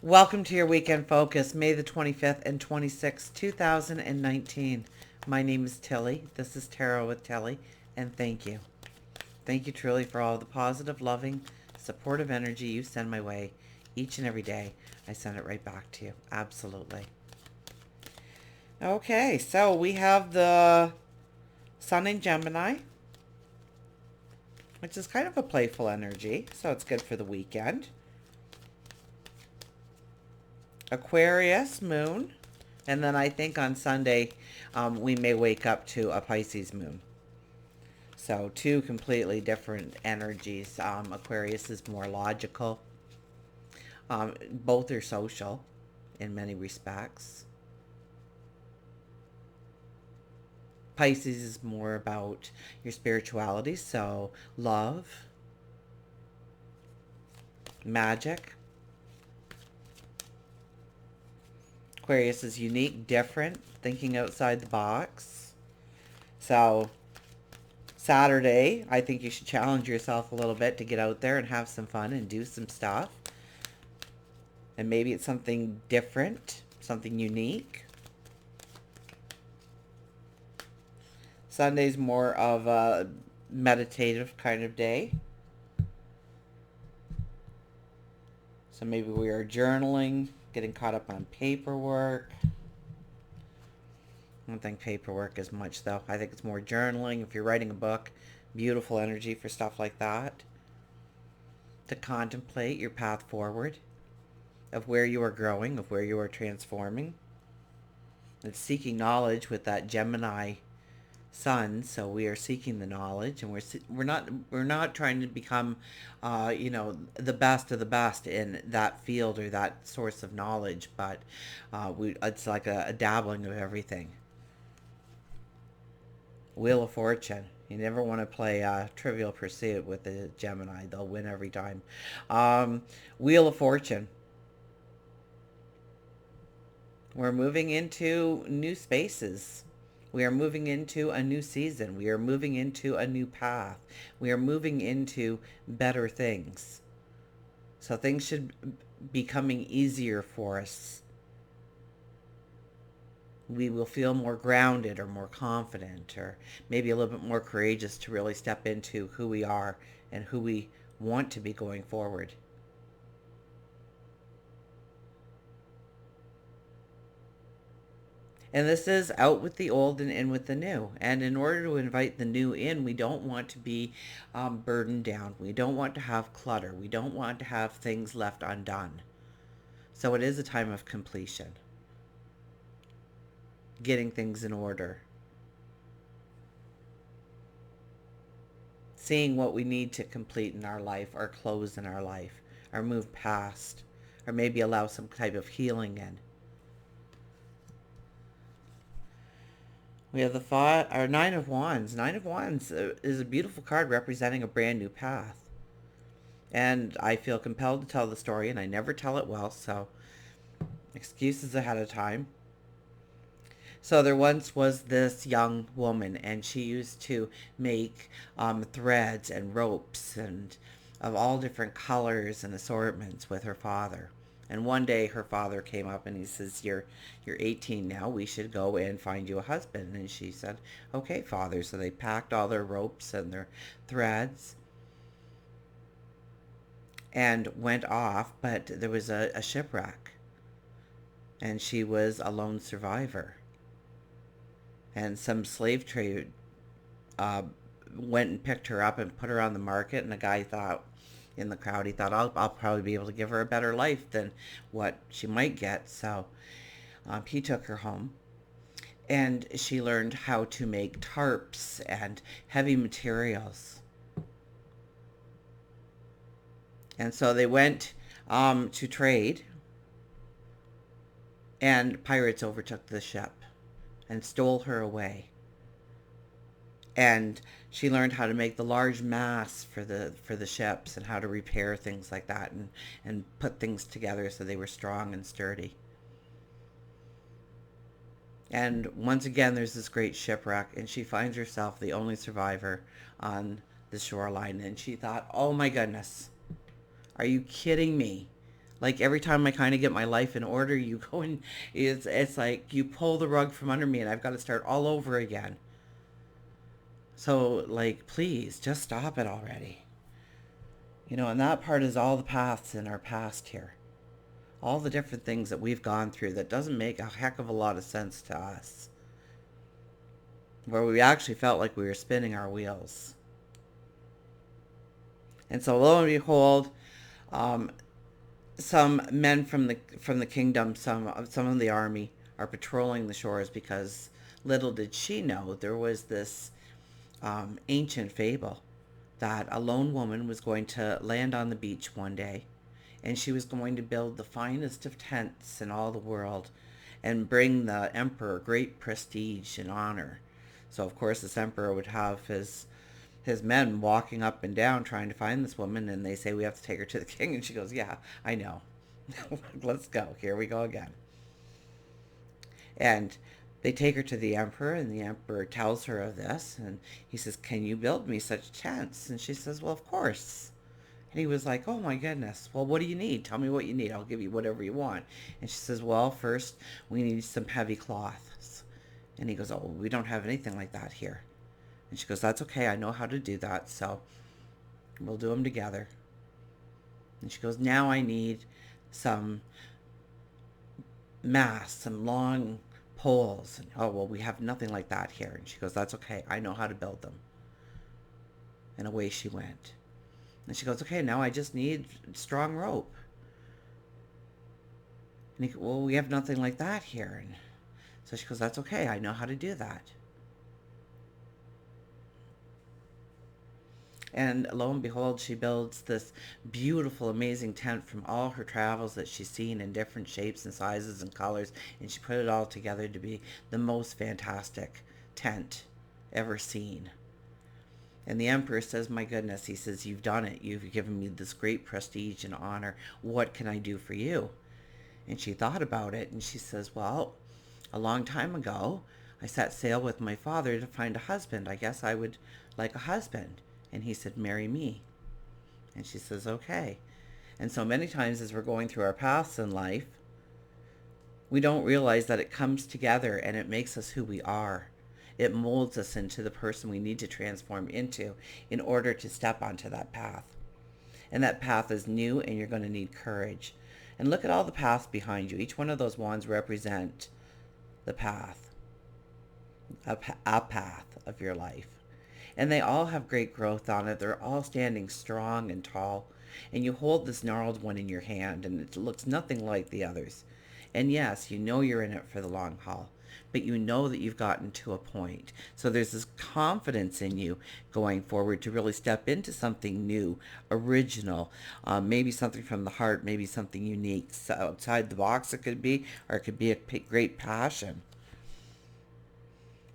Welcome to your weekend focus, May the 25th and 26th, 2019. My name is Tilly. This is Tarot with Tilly, and thank you. Thank you truly for all the positive, loving, supportive energy you send my way each and every day. I send it right back to you. Absolutely. Okay, so we have the Sun in Gemini, which is kind of a playful energy, so it's good for the weekend. Aquarius moon, and then I think on Sunday we may wake up to a Pisces moon. So two completely different energies. Aquarius is more logical. Both are social in many respects. Pisces is more about your spirituality, so love, magic. Aquarius is unique, different, thinking outside the box. So Saturday, I think you should challenge yourself a little bit to get out there and have some fun and do some stuff. And maybe it's something different, something unique. Sunday's more of a meditative kind of day. So maybe we are journaling, getting caught up on paperwork. I don't think paperwork is much, though. I think it's more journaling. If you're writing a book, beautiful energy for stuff like that. To contemplate your path forward, of where you are growing, of where you are transforming. It's seeking knowledge with that Gemini sun, so we are seeking the knowledge, and we're not trying to become the best of the best in that field or that source of knowledge, but it's like a dabbling of everything. Wheel of Fortune. You never want to play Trivial Pursuit with the Gemini. They'll win every time. Wheel of Fortune. We're moving into new spaces. We are moving into a new season. We are moving into a new path. We are moving into better things. So things should be coming easier for us. We will feel more grounded or more confident or maybe a little bit more courageous to really step into who we are and who we want to be going forward. And this is out with the old and in with the new. And in order to invite the new in, we don't want to be burdened down. We don't want to have clutter. We don't want to have things left undone. So it is a time of completion. Getting things in order. Seeing what we need to complete in our life, or close in our life, or move past, or maybe allow some type of healing in. We have the Nine of Wands. Nine of Wands is a beautiful card representing a brand new path. And I feel compelled to tell the story, and I never tell it well, so excuses ahead of time. So there once was this young woman, and she used to make threads and ropes and of all different colors and assortments with her father. And one day her father came up and he says, you're 18 now. We should go and find you a husband. And she said, okay, father. So they packed all their ropes and their threads and went off. But there was a shipwreck. And she was a lone survivor. And some slave trade went and picked her up and put her on the market. And the guy thought, in the crowd, he thought, I'll probably be able to give her a better life than what she might get. So he took her home, and she learned how to make tarps and heavy materials. And so they went to trade, and pirates overtook the ship and stole her away. And she learned how to make the large masts for the ships and how to repair things like that and put things together so they were strong and sturdy. And once again, there's this great shipwreck, and she finds herself the only survivor on the shoreline. And she thought, oh my goodness, are you kidding me? Like every time I kind of get my life in order, you go and it's like you pull the rug from under me and I've got to start all over again. So like, please just stop it already. And that part is all the paths in our past here. All the different things that we've gone through that doesn't make a heck of a lot of sense to us. Where we actually felt like we were spinning our wheels. And so lo and behold, um, some men from the kingdom, some of the army are patrolling the shores because little did she know there was this ancient fable that a lone woman was going to land on the beach one day and she was going to build the finest of tents in all the world and bring the emperor great prestige and honor. So of course this emperor would have his men walking up and down trying to find this woman, and they say we have to take her to the king, and she goes, yeah, I know. Let's go. Here we go again. And they take her to the emperor, and the emperor tells her of this, and he says, can you build me such tents? And she says, well, of course. And he was like, oh my goodness, well, what do you need? Tell me what you need. I'll give you whatever you want. And she says, well, first we need some heavy cloths. And he goes, oh, we don't have anything like that here. And she goes, that's okay. I know how to do that. So we'll do them together. And she goes, now I need some masts, some long poles. And, oh, well, we have nothing like that here. And she goes, that's okay. I know how to build them. And away she went. And she goes, okay, now I just need strong rope. And he goes, well, we have nothing like that here. And so she goes, that's okay. I know how to do that. And lo and behold, she builds this beautiful, amazing tent from all her travels that she's seen in different shapes and sizes and colors. And she put it all together to be the most fantastic tent ever seen. And the emperor says, my goodness, he says, you've done it. You've given me this great prestige and honor. What can I do for you? And she thought about it and she says, well, a long time ago, I set sail with my father to find a husband. I guess I would like a husband. And he said, marry me. And she says, okay. And so many times as we're going through our paths in life, we don't realize that it comes together and it makes us who we are. It molds us into the person we need to transform into in order to step onto that path. And that path is new and you're going to need courage. And look at all the paths behind you. Each one of those wands represent the path, a path of your life. And they all have great growth on it. They're all standing strong and tall. And you hold this gnarled one in your hand, and it looks nothing like the others. And yes, you know you're in it for the long haul, but you know that you've gotten to a point. So there's this confidence in you going forward to really step into something new, original, maybe something from the heart, maybe something unique. So outside the box it could be, or it could be a great passion.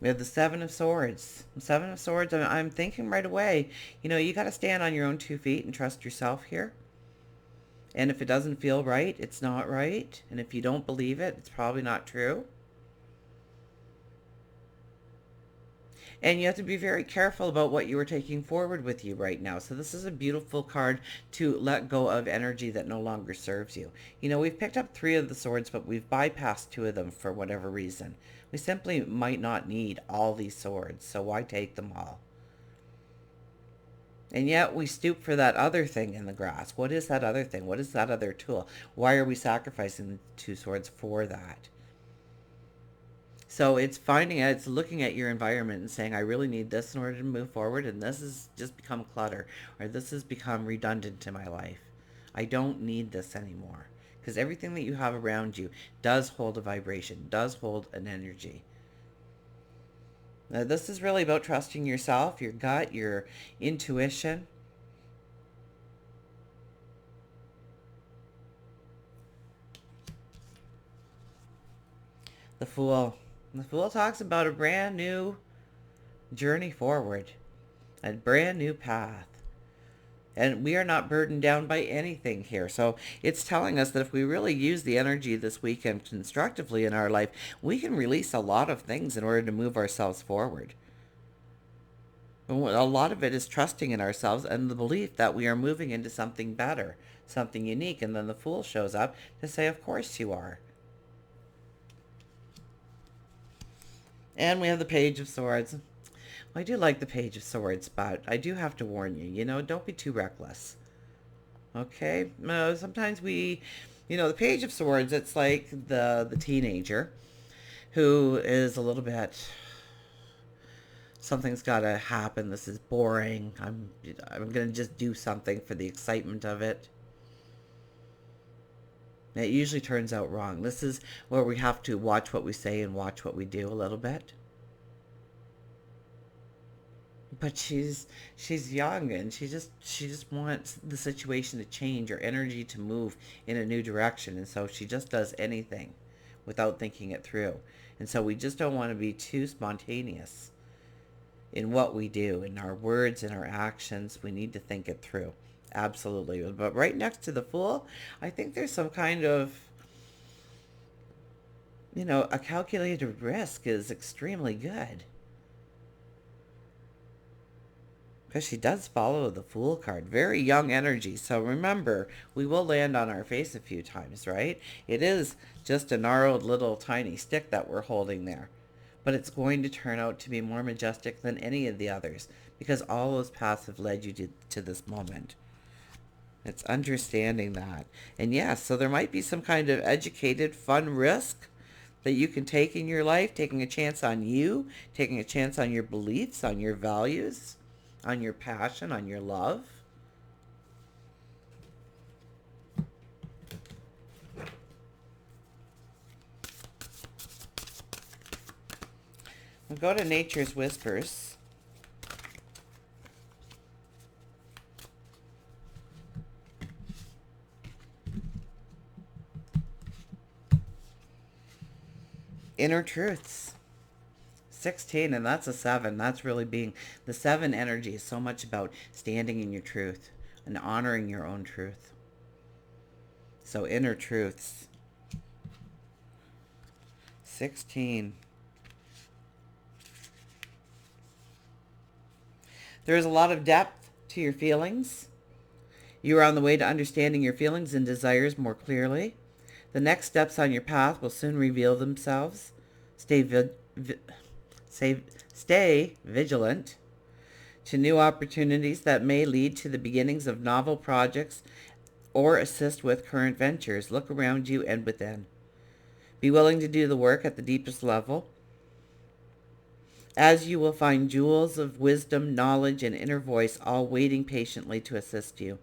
We have the Seven of Swords. The Seven of Swords, I'm thinking right away, you got to stand on your own 2 feet and trust yourself here. And if it doesn't feel right, it's not right. And if you don't believe it, it's probably not true. And you have to be very careful about what you are taking forward with you right now. So this is a beautiful card to let go of energy that no longer serves you. We've picked up 3 of the swords, but we've bypassed 2 of them for whatever reason. We simply might not need all these swords, so why take them all? And yet we stoop for that other thing in the grass. What is that other thing? What is that other tool? Why are we sacrificing the 2 swords for that? So it's looking at your environment and saying, I really need this in order to move forward, and this has just become clutter, or this has become redundant to my life. I don't need this anymore. Because everything that you have around you does hold a vibration, does hold an energy. Now, this is really about trusting yourself, your gut, your intuition. The Fool. The Fool talks about a brand new journey forward, a brand new path. And we are not burdened down by anything here. So it's telling us that if we really use the energy this weekend constructively in our life, we can release a lot of things in order to move ourselves forward. A lot of it is trusting in ourselves and the belief that we are moving into something better, something unique. And then the Fool shows up to say, of course you are. And we have the Page of Swords. Well, I do like the Page of Swords, but I do have to warn you, don't be too reckless. Okay? Sometimes the Page of Swords, it's like the teenager who is a little bit, something's got to happen. This is boring. I'm going to just do something for the excitement of it. And it usually turns out wrong. This is where we have to watch what we say and watch what we do a little bit. But she's young, and she just wants the situation to change, or energy to move in a new direction, and so she just does anything without thinking it through. And so we just don't want to be too spontaneous in what we do, in our words, in our actions. We need to think it through. Absolutely. But right next to the Fool, I think there's some kind of, a calculated risk is extremely good. Because she does follow the Fool card. Very young energy. So remember, we will land on our face a few times, right? It is just a gnarled little tiny stick that we're holding there. But it's going to turn out to be more majestic than any of the others, because all those paths have led you to this moment. It's understanding that. And yes, so there might be some kind of educated, fun risk that you can take in your life, taking a chance on you, taking a chance on your beliefs, on your values, on your passion, on your love. We'll go to Nature's Whispers. Inner Truths. 16, and that's a 7. That's really being the 7 energy is so much about standing in your truth and honoring your own truth. So Inner Truths. 16. There is a lot of depth to your feelings. You are on the way to understanding your feelings and desires more clearly. The next steps on your path will soon reveal themselves. Stay vigilant to new opportunities that may lead to the beginnings of novel projects or assist with current ventures. Look around you and within. Be willing to do the work at the deepest level, as you will find jewels of wisdom, knowledge, and inner voice all waiting patiently to assist you.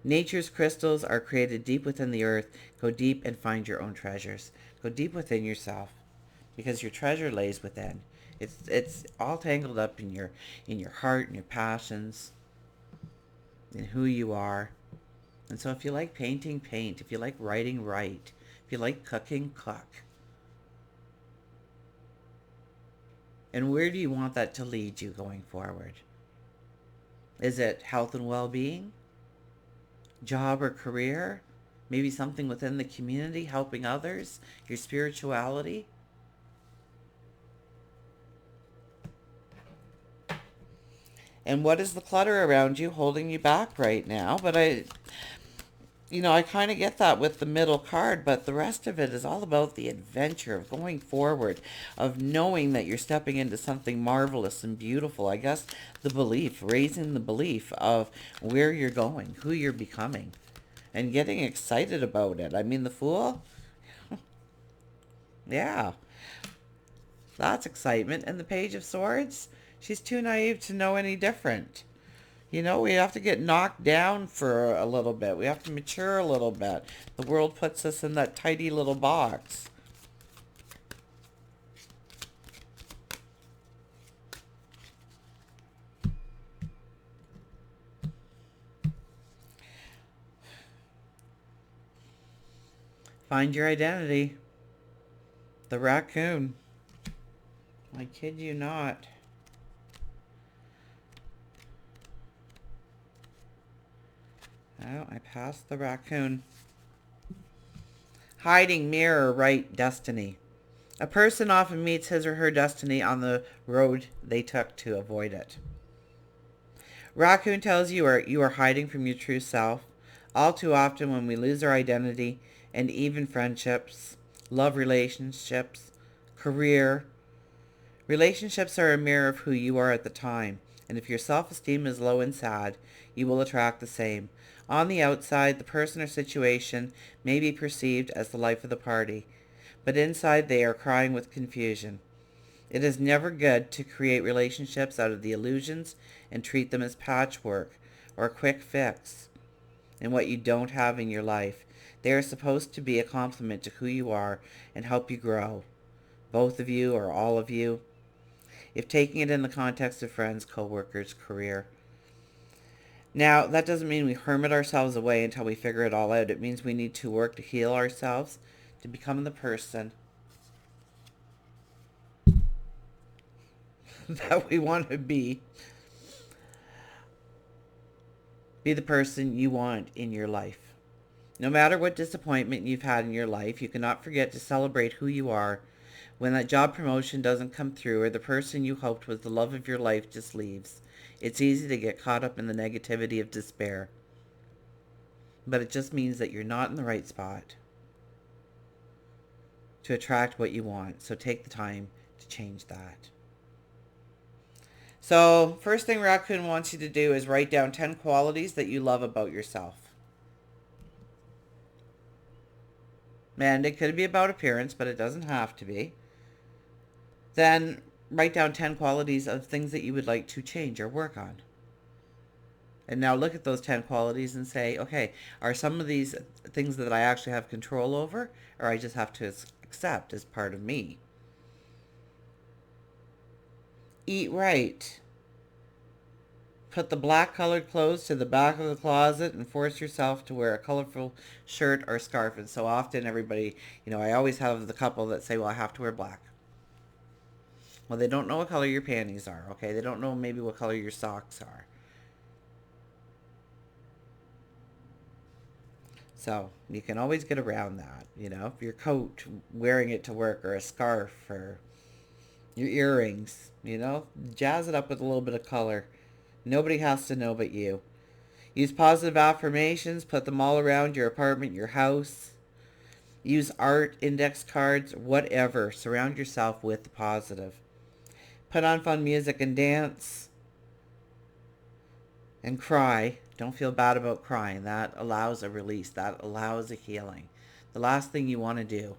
Nature's crystals are created deep within the earth. Go deep and find your own treasures. Go deep within yourself, because your treasure lays within. It's all tangled up in your heart and your passions and who you are. And so if you like painting, paint. If you like writing, write. If you like cooking, cook. And where do you want that to lead you going forward? Is it health and well-being? Job or career? Maybe something within the community, helping others? Your spirituality? And what is the clutter around you holding you back right now? But I kind of get that with the middle card, but the rest of it is all about the adventure of going forward, of knowing that you're stepping into something marvelous and beautiful. I guess the belief, raising the belief of where you're going, who you're becoming, and getting excited about it. I mean, the Fool, yeah, that's excitement. And the Page of Swords, she's too naive to know any different. We have to get knocked down for a little bit. We have to mature a little bit. The world puts us in that tidy little box. Find your identity. The raccoon. I kid you not. Oh, I passed the raccoon. Hiding, mirror, right, destiny. A person often meets his or her destiny on the road they took to avoid it. Raccoon tells you are hiding from your true self, All too often, when we lose our identity, and even friendships, love relationships, career, relationships are a mirror of who you are at the time. And if your self esteem is low and sad, you will attract the same. On the outside, the person or situation may be perceived as the life of the party, but inside they are crying with confusion. It is never good to create relationships out of the illusions and treat them as patchwork or a quick fix in what you don't have in your life. They are supposed to be a complement to who you are and help you grow, both of you or all of you, if taking it in the context of friends, co-workers, career. Now, that doesn't mean we hermit ourselves away until we figure it all out. It means we need to work to heal ourselves, to become the person that we want to be. Be the person you want in your life. No matter what disappointment you've had in your life, you cannot forget to celebrate who you are when that job promotion doesn't come through or the person you hoped was the love of your life just leaves. It's easy to get caught up in the negativity of despair, but it just means that you're not in the right spot to attract what you want. So take the time to change that. So, first thing Raccoon wants you to do is write down 10 qualities that you love about yourself. And it could be about appearance, but it doesn't have to be. Then write down 10 qualities of things that you would like to change or work on. And now look at those 10 qualities and say, okay, are some of these things that I actually have control over, or I just have to accept as part of me? Eat right. Put the black colored clothes to the back of the closet and force yourself to wear a colorful shirt or scarf. And so often everybody, I always have the couple that say, well, I have to wear black. Well, they don't know what color your panties are, okay? They don't know maybe what color your socks are. So you can always get around that, If your coat, wearing it to work, or a scarf, or your earrings, jazz it up with a little bit of color. Nobody has to know but you. Use positive affirmations, put them all around your apartment, your house. Use art, index cards, whatever. Surround yourself with the positive. Put on fun music and dance. And cry. Don't feel bad about crying. That allows a release. That allows a healing. The last thing you want to do,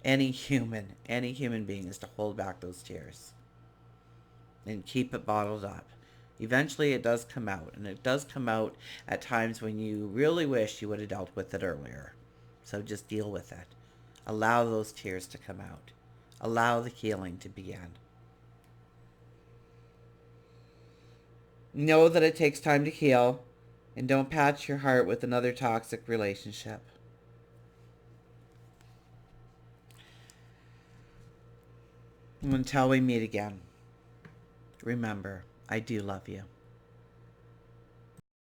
any human being, is to hold back those tears and keep it bottled up. Eventually it does come out, and it does come out at times when you really wish you would have dealt with it earlier. So just deal with it. Allow those tears to come out. Allow the healing to begin. Know that it takes time to heal, and don't patch your heart with another toxic relationship. Until we meet again, remember, I do love you.